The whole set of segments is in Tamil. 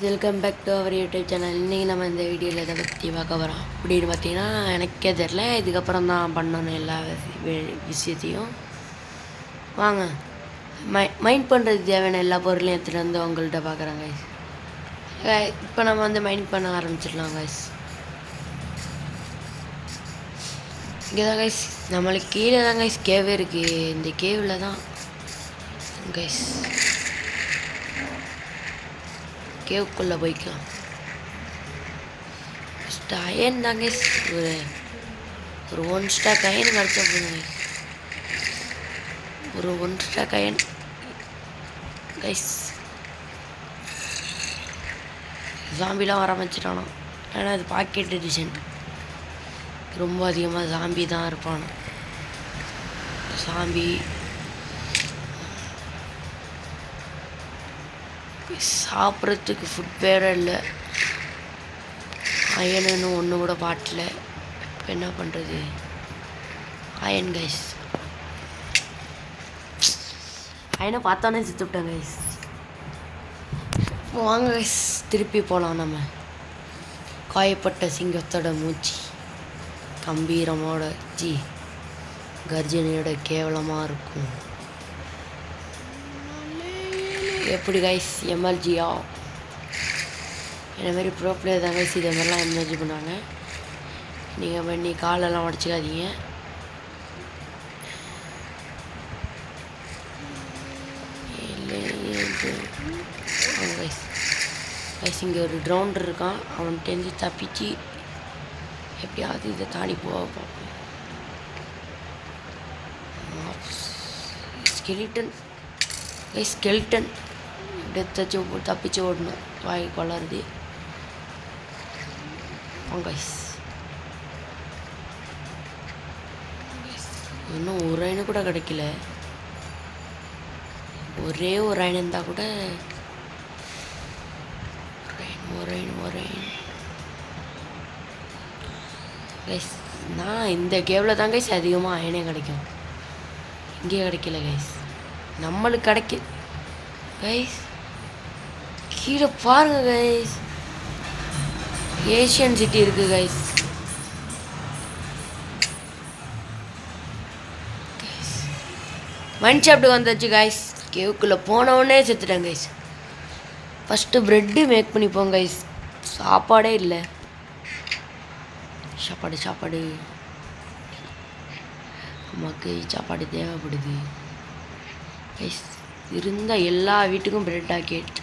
Welcome back to our YouTube channel. இன்றைக்கி நம்ம இந்த வீடியோவில் இதை பற்றி பார்க்க போகிறோம். அப்படின்னு பார்த்தீங்கன்னா எனக்கே தெரில, இதுக்கப்புறம் தான் பண்ணணும் எல்லா விஷயத்தையும். வாங்க மைண்ட் பண்ணுறதுக்கு தேவையான எல்லா பொருளையும் எடுத்துகிட்டு வந்து உங்கள்கிட்ட பார்க்குறேன் கைஸ். இப்போ நம்ம வந்து மைண்ட் பண்ண ஆரம்பிச்சிடலாம் கைஸ். இங்கே தான் கைஸ், நம்மளுக்கு கீழே தான் கைஸ் கேவே இருக்குது. இந்த கேவில் தான் கைஸ் கேவுக்குள்ளே போய்க்கலாம். ஃபஸ்ட்டு அயன் தாங்க ஒரு 1 ஸ்டாக் அயன் கிடச்சா போதுங்க. ஒரு 1 ஸ்டாக் அயன் கைஸ். ஜாம்பிலாம் வர ஆரம்பிச்சிட்டானோ, ஏன்னா அது பாக்கெட் எடிஷன். ரொம்ப அதிகமாக ஜாம்பி தான் இருப்பானோ. ஜாம்பி சாப்பிட்றதுக்கு ஃபுட் வேறு இல்லை. அயனு ஒன்று கூட பாட்டில். இப்போ என்ன பண்ணுறது? அயன் கைஸ், அயனை பார்த்தோன்னே செத்துவிட்டேன் கைஸ். வாங்க கைஸ், திருப்பி போகலாம். நம்ம காயப்பட்ட சிங்கத்தோட மூச்சு கம்பீரமோட கர்ஜனையோட கேவலமாக இருக்கும். எப்படி கைஸ் எம்எல்ஜியா என்னமாரி ப்ரோ பிளேயர் தான் கைஸ். இதே மாதிரிலாம் எம்எல்ஜி பண்ணாங்க. நீங்கள் பண்ணி காலெல்லாம் உடச்சிக்காதீங்க. கைஸ் கைஸ் இங்கே ஒரு ட்ரவுண்டர் இருக்கான். அவன்கிட்டேருந்து தப்பிச்சு எப்படியாவது இதை தாண்டி போக பார்ப்போம். ஸ்கெலிட்டன் எடுத்து தப்பிச்சு ஓடணும். வாய் கொளருது. கைஸ் இன்னும் ஒரு அயனு கூட கிடைக்கல. ஒரே ஒரு அயன் இருந்தால் கூட ஒரு அயன் கைஸ். நான் இந்த கேவில் தான் கைஸ் அதிகமாக அயனே கிடைக்கும். இங்கே கிடைக்கல கைஸ். நம்மளுக்கு கிடைக்குது கைஸ். கீழே பாருங்க கைஸ், ஏஷியன் சிட்டி இருக்குது கைஸ். மைண்ட் ஷாப்ட்டுக்கு வந்தாச்சு கைஸ். கேவுக்குள்ளே போனவுடனே செத்துட்டேன் கைஸ். ஃபஸ்ட்டு ப்ரெட்டு மேக் பண்ணிப்போம் கைஸ். சாப்பாடே இல்லை. சாப்பாடு நமக்கு சாப்பாடு தேவைப்படுது கைஸ். இருந்த எல்லா வீட்டுக்கும் பிரெட் ஆக்கெட்.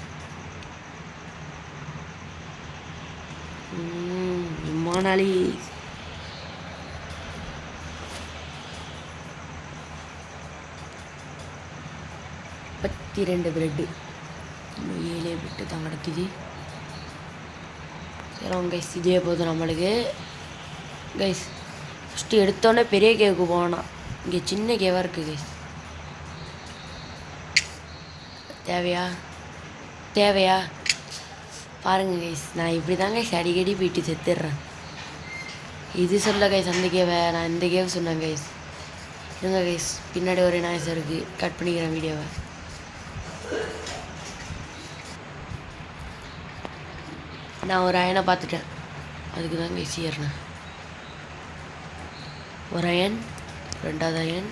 விமானாளி 32 பிரெட்டு. 7 பிரெட்டு தான் கிடக்குது. சரி கைஸ், இதே போதும் நம்மளுக்கு கைஸ். ஃபஸ்ட்டு எடுத்தோடனே பெரிய கேவுக்கு போனால் இங்கே சின்ன கேவாக இருக்குது கைஸ். தேவையா பாருங்க கைஸ். நான் இப்படி தான் கைஸ் அடிக்கடி போயிட்டு செத்துடுறேன். இது சொல்ல கைஸ் அந்த கேவை, நான் இந்த கேவ் சொன்னேன் கைஸ். இருங்க கைஸ், பின்னாடி ஒரு நாய்ஸ் இருக்குது. கட் பண்ணிக்கிறேன் வீடியோவை. நான் ஒரு அயனை பார்த்துட்டேன், அதுக்கு தான் கைஸ் ஏறினேன். ஒரு அயன், 2வது அயன்,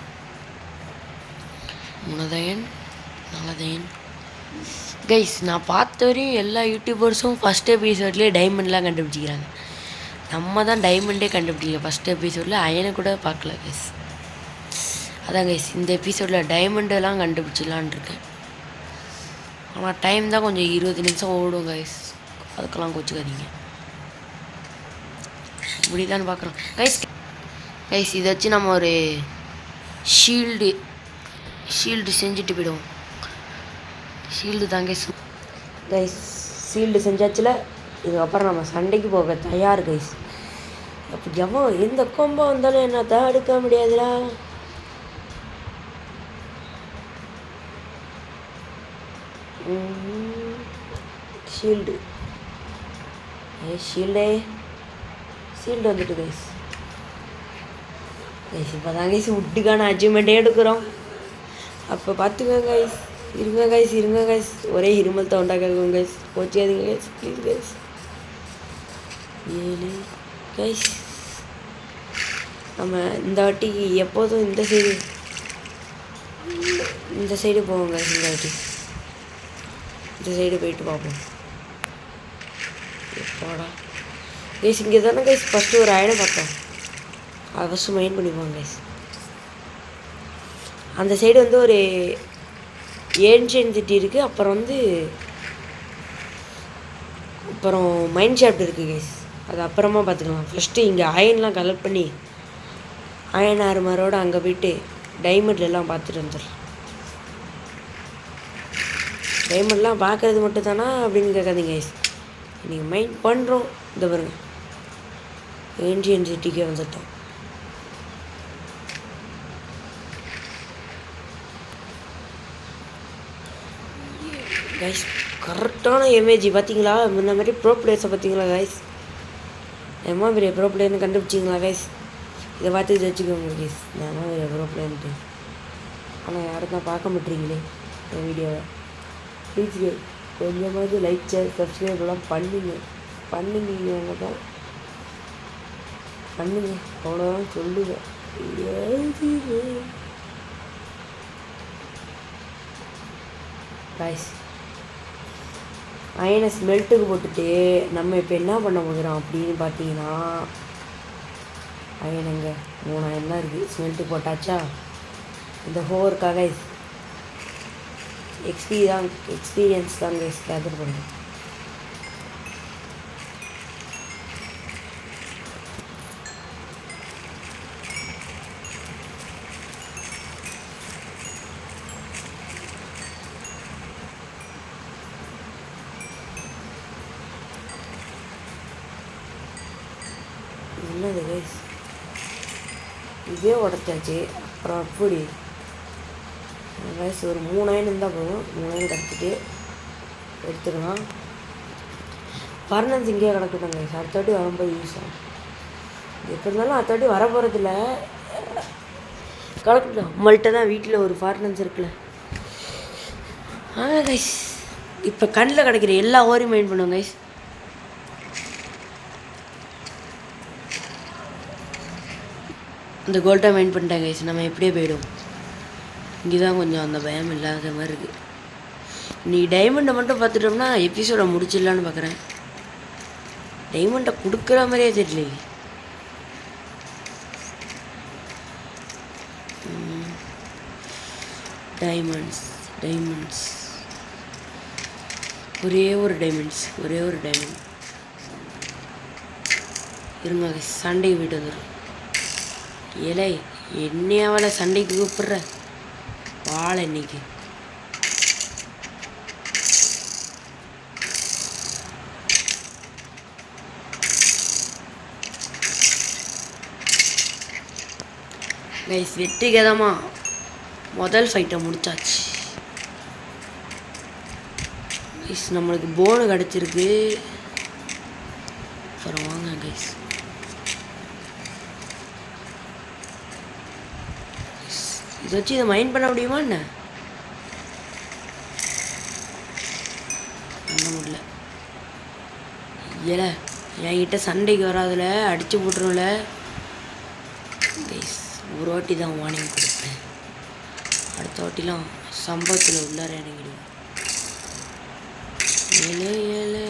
3வது அயன், 4வது அயன் கைஸ். நான் பார்த்த வரையும் எல்லா யூடியூபர்ஸும் ஃபஸ்ட் எபிசோட்லேயே டைமண்ட்லாம் கண்டுபிடிச்சிக்கிறாங்க. நம்ம தான் டைமண்டே கண்டுபிடிக்கல. ஃபஸ்ட் எபிசோடில் அயனை கூட பார்க்கல கைஸ். அதான் கைஸ், இந்த எபிசோடில் டைமண்டெல்லாம் கண்டுபிடிச்சிடலான் இருக்கேன். ஆனால் டைம் தான் கொஞ்சம் 20 நிமிஷம் ஓடும் கைஸ். அதுக்கெல்லாம் கோச்சிக்காதீங்க. இப்படி தான் பார்க்குறோம் கைஸ். இதை வச்சு நம்ம ஒரு ஷீல்டு செஞ்சுட்டு போயிடுவோம். ஷீல்டு தாங்க கைஸ். ஷீல்டு செஞ்சாச்சுல, இதுக்கப்புறம் நம்ம சண்டைக்கு போக தயார் கைஸ். அப்படி எந்த கொம்போ வந்தாலும் என்ன தடுக்க முடியாதுடா. ஷீல்டு வந்துட்டு கைஸ். இப்போ தான் கைஸ் உட்டுக்கான அச்சீவ்மெண்ட்டே எடுக்கிறோம். அப்போ பார்த்துக்கோங்க கைஸ். இருங்க கைஸ், ஒரே இருமல் தான் உண்டாக்குங்க கைஸ், போச்சாதீங்க கைஸ், ப்ளீஸ் கைஸ். 7 கைஸ். நம்ம இந்த வாட்டி எப்போதும் இந்த சைடு போவோம் கைஸ். இந்த வாட்டி இந்த சைடு போயிட்டு பார்ப்போம். எப்போடா கைஸ், இங்கே தானே கைஸ் ஃபஸ்ட்டு ஒரு ஐடம் பார்த்தோம். அதை ஃபஸ்ட்டு மைண்ட் பண்ணிப்போம் கைஸ். அந்த சைடு வந்து ஒரு ஏன்ஷியன் சிட்டி இருக்குது. அப்புறம் மைண்ட் ஷாஃப்ட் இருக்குது கைஸ். அது அப்புறமா பார்த்துக்கலாம். ஃபஸ்ட்டு இங்கே அயன்லாம் கலெக்ட் பண்ணி அயன் ஆர்மரோடு அங்கே போயிட்டு டைமண்ட்லாம் பார்த்துட்டு வந்துடலாம். டைமண்ட்லாம் பார்க்குறது மட்டும் தானா அப்படின்னு கேட்காதீங்க கைஸ். நீங்கள் மைண்ட் பண்ணுறோம். இந்த பாருங்க, ஏன்ஷியன் சிட்டிக்கே வந்துட்டோம். கைஸ் கரெக்டான எமேஜ் பார்த்தீங்களா? இந்த மாதிரி ப்ரோ பிளேயர்ஸை பார்த்தீங்களா கைஸ்? எம்மா பெரிய ப்ரோ பிளேயர்னு கண்டுபிடிச்சிங்களா கைஸ்? இதை பார்த்து வச்சுக்கோங்க கைஸ், நான் பெரிய ப்ரோ பிளேயர்ன்ட்டு. ஆனால் யாரும் தான் பார்க்க மாட்டீங்களே என் வீடியோவை. ப்ளீஸ் கொஞ்சமாவது லைக், ஷேர், சப்ஸ்கிரைப்லாம் பண்ணுங்க தான் பண்ணுங்க, அவ்வளோதான் சொல்லுவேன். கைஸ் அயனை ஸ்மெல்ட்டுக்கு போட்டுட்டு நம்ம இப்போ என்ன பண்ண போகிறோம் அப்படின்னு பார்த்தீங்கன்னா, அயனுங்க 3000 தான் இருக்குது. ஸ்மெல்ட்டு போட்டாச்சா? இந்த ஹோருக்காக எக்ஸ்பீரியன்ஸ் தான் கைஸ் கேதர் பண்ணுறோம். என்னது கைஸ், இதே உடச்சாச்சு. அப்புறம் அப்படி கைஸ் ஒரு 3000 இருந்தால் போதும். 3000 எடுத்துக்கலாம். ஃபர்னன்ஸ் இங்கேயே கிடக்குதாங்க கைஸ். அடுத்த வாட்டி வரும்போது யூஸ் ஆகும். எப்படி இருந்தாலும் அடுத்த வாட்டி வர போகிறதில்ல, கிடக்கட்டும். நம்மள்கிட்ட தான் வீட்டில் ஒரு ஃபர்னன்ஸ் இருக்குல்ல. கைஸ் இப்போ கண்ணில் கிடைக்கிற எல்லா ஓரையும் மைண்ட் பண்ணுவோம் கைஸ். இந்த கோல்டாக மைண்ட் பண்ணிட்டேன் கைஸ். நம்ம எப்படியே போய்டும். இங்கே தான் கொஞ்சம் அந்த பயம் இல்லாத மாதிரி இருக்குது. நீ டைமண்டை மட்டும் பார்த்துட்டோம்னா எபிசோடை முடிச்சிடலான்னு பார்க்குறேன். டைமண்டை கொடுக்குற மாதிரியே தெரியல. டைமண்ட்ஸ் ஒரே ஒரு டைமண்ட் இருங்க கைஸ். சண்டைக்கு போய்ட்டு வந்துடும். ஏலே என்னைய அவளை சண்டைக்கு கூப்பிட்ற வாழை இன்னைக்கு. கைஸ் வெற்றிகரமா முதல் ஃபைட்டை முடிச்சாச்சு கைஸ். நம்மளுக்கு போனு கிடச்சிருக்கு. அப்புறம் வாங்க கைஸ், இதை வச்சு இதை மைண்ட் பண்ண முடியுமா என்ன? பண்ண முடியல. ஏல என்கிட்ட சண்டைக்கு வராதுல, அடித்து போட்டுரும்ல கைஸ். ஒரு வாட்டி தான் வார்னிங் கொடுப்பேன். அடுத்த வாட்டிலாம் சம்பவத்தில் உள்ளார இறங்கிடுவேன். ஏழு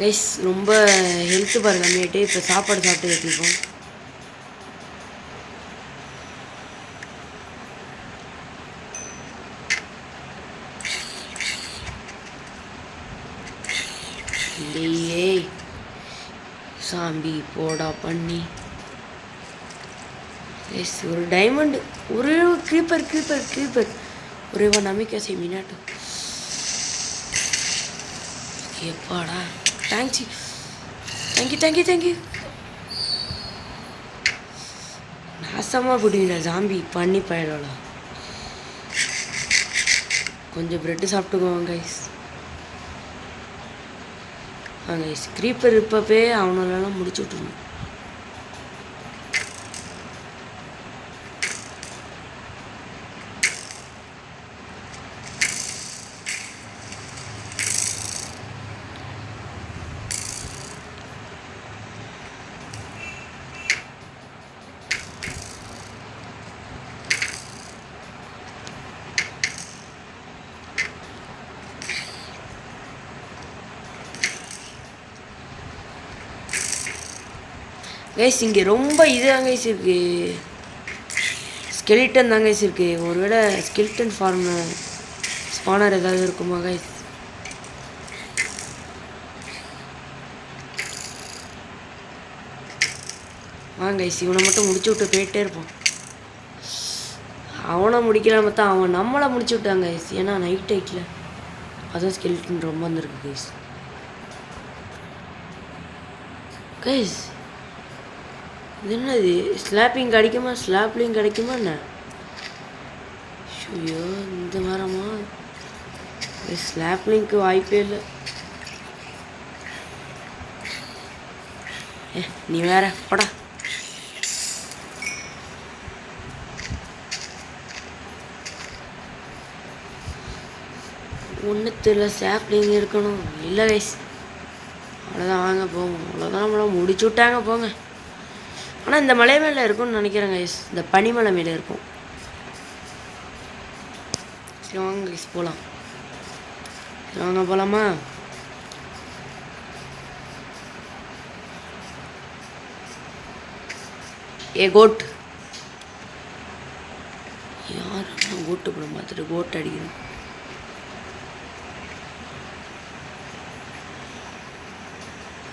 கைஸ் ரொம்ப ஹெல்த்து பார் கம்மியாகிட்டு இப்போ சாப்பாடு சாப்பிட்டு வச்சுருக்கோம். இல்லையே சாம்பி போடா பண்ணி கைஸ். ஒரு டைமண்ட், ஒரே க்ரீப்பர் ஒரே ஒரு நம்பிக்கை மீனாட்டு. எப்பாடா தேங்க்யூ. நாசமாக போடுவீங்க ஜாம்பி பண்ணி போயிடலாம். கொஞ்சம் ப்ரெட்டு சாப்பிட்டுக்குவோம் கைஸ். கைஸ் க்ரீப்பர் இப்போவே அவனாலலாம் முடிச்சு விட்டுருணும். கைஸ் இங்கே ரொம்ப இதுதான் கைஸ் இருக்குது, ஸ்கெலிட்டன் தான் கைஸ் இருக்குது. ஒருவேளை ஸ்கெலிட்டன் ஃபார்ம் ஸ்பானர் ஏதாவது இருக்குமா கைஸ்? வாங்க கைஸ் இவனை மட்டும் முடிச்சு விட்டு போயிட்டே இருப்பான். அவனை முடிக்கலாம தான் அவன் நம்மளை முடிச்சு விட்டாங்க கைஸ். ஏன்னா நைட் டைட்டில் அதுவும் ஸ்கெலிட்டன் ரொம்ப வந்துருக்கு கைஸ். கைஸ் இது என்னது, ஸ்லாப்பிங் கிடைக்குமா, ஸ்லாப்லிங் கிடைக்குமா என்ன? ஐயோ இந்த மரமா, ஸ்லாப்லிங்க்கு வாய்ப்பே இல்லை. நீ வேற போடா. ஒன்றுத்துல ஸ்லாப்லிங் இருக்கணும் இல்லை கைஸ். அவ்வளோதான் வாங்க போங்க, அவ்வளோதான் நம்மள முடிச்சு விட்டாங்க போங்க. ஆனால் இந்த மலை மேலே இருக்கும்னு நினைக்கிறேன் கைஸ், இந்த பனிமலை மேலே இருக்கும். சரி வாங்க கைஸ் போகலாம். சரி வாங்க போகலாமா? ஏ கோட், யாரும் கோட்டு படம் பார்த்துட்டு கோட் அடிக்கணும்.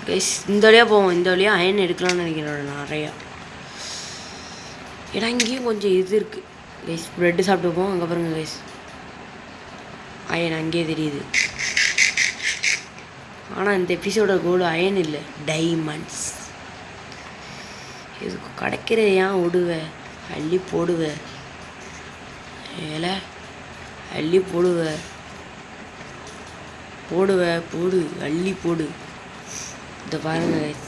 கைஸ் இந்த வழியாக போவோம், இந்த வழியாக அயன் எடுக்கலாம்னு நினைக்கிறேன் நிறையா. ஏன்னா இங்கேயும் கொஞ்சம் இது இருக்குது கைஸ். ப்ரெட்டு சாப்பிட்டு போவோம். அங்கே பாருங்க கைஸ், அயன் அங்கேயே தெரியுது. ஆனால் இந்த எபிசோட கோல் அயன் இல்லை, டைமண்ட்ஸ். இதுக்கு கிடைக்கிற ஏன் விடுவேன், அள்ளி போடுவேன். ஏல அள்ளி போடுவேன், போடு அள்ளி போடு. இந்த பாருங்க கைஸ்,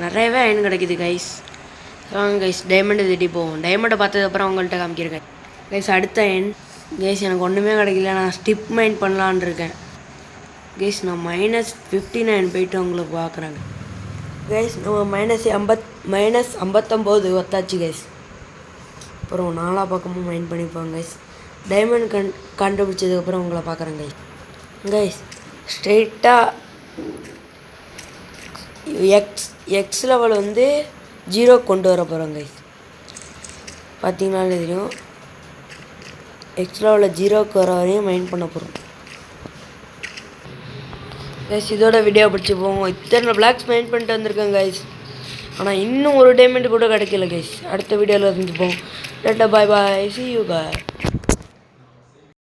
நிறையவே அயன் கிடைக்குது கைஸ். வாங்க கைஸ் டைமண்டை தேடி போவோம். டைமண்டை பார்த்ததுக்கப்புறம் அவங்கள்ட்ட காமிக்கிறேன் கைஸ். அடுத்த அயன் கைஸ் எனக்கு ஒன்றுமே கிடைக்கல, நான் ஸ்டிப் மைண்ட் பண்ணலான் இருக்கேன் கைஸ். நான் -59 போயிட்டு அவங்கள பார்க்குறாங்க கைஸ். நம்ம -59 ஒத்தாச்சு கைஸ். அப்புறம் நாலா பக்கமும் மைண்ட் பண்ணிப்போம் கைஸ். டைமண்ட் கண்டுபிடிச்சதுக்கப்புறம் உங்களை பார்க்குறேன் கைஸ். கைஸ் ஸ்ட்ரெயிட்டாக எக்ஸ் லெவல் வந்து 0 கொண்டு வர போகிறோம் கைஸ். பார்த்தீங்கன்னாலே தெரியும், எக்ஸ் லெவலில் 0க்கு வர வரையும் மைண்ட் பண்ண போகிறோம் கைஸ். இதோட வீடியோ பிடிச்சி போவோம். இத்தனை பிளாக்ஸ் மைண்ட் பண்ணிட்டு வந்திருக்கேன் கைஸ். ஆனால் இன்னும் ஒரு டைமண்ட் கூட கிடைக்கல கைஸ். அடுத்த வீடியோவில் செஞ்சுப்போம். டாட்டா bye bye, see you guys.